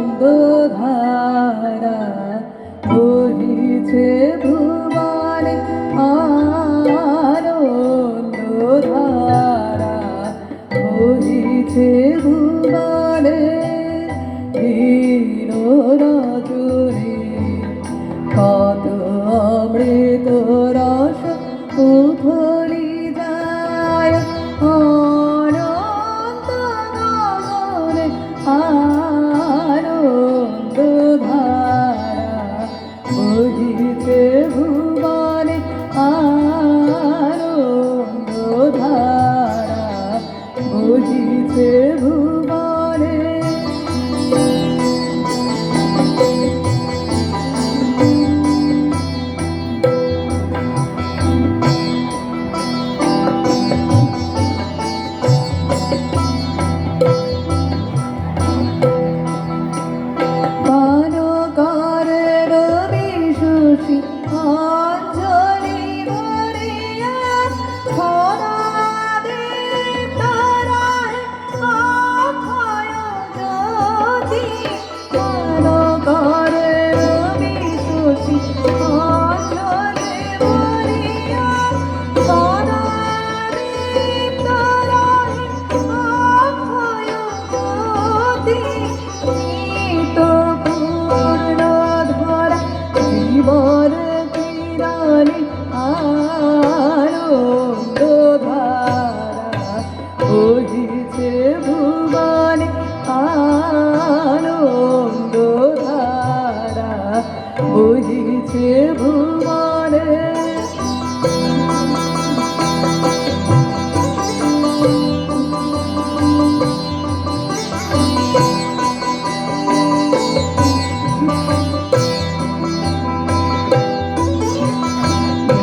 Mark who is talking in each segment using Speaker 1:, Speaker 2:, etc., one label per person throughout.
Speaker 1: আনন্দধারা বহিছে ভুবনে, আনন্দধারা বহিছে ভুবনে, হীন রজনী কত অমৃত রস উথলি যায় অনন্ত গগনে, আনন্দধারা বহিছে ভুবনে, আনন্দধারা বহিছে ভুবনে। অঞ্জলি ভরিয়া খরাদীপ তারায় অক্ষয় জ্যোতি, মানকরে রবি শশী অঞ্জলি ভরিয়া খরাদীপ তারায় অক্ষয় জ্যোতি, নিত পূর্ণ ধরা জীবন কিরণে, আনন্দধারা বহিছে ভুবনে, আনন্দধারা বহিছে ভুবনে।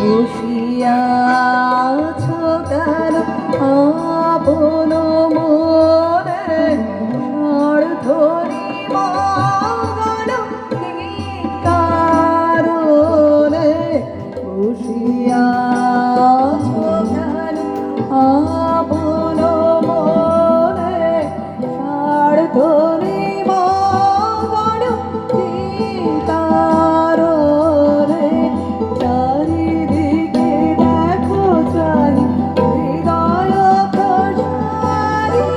Speaker 1: বসিয়া আছো কেন আপন মনে, স্বার্থরি মঙ্গল কি কারণে, বসিয়া আছো কেন আপন মনে, স্বার্থরি মঙ্গল কি কারণে, চারিদিকে দেখো চারি হৃদয় প্রসারী,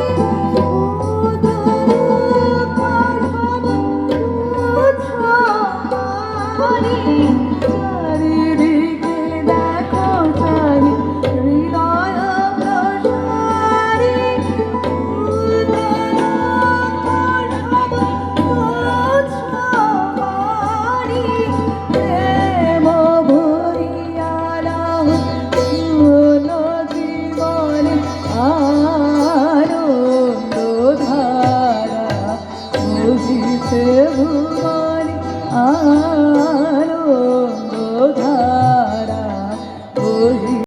Speaker 1: চারিদিকে দেখো চারি হৃদয় প্রসারী, প্রেম ভরিয়া নাও শূন্য জীবনে, আনন্দধারা বহিছে ভুবনে, আনন্দধারা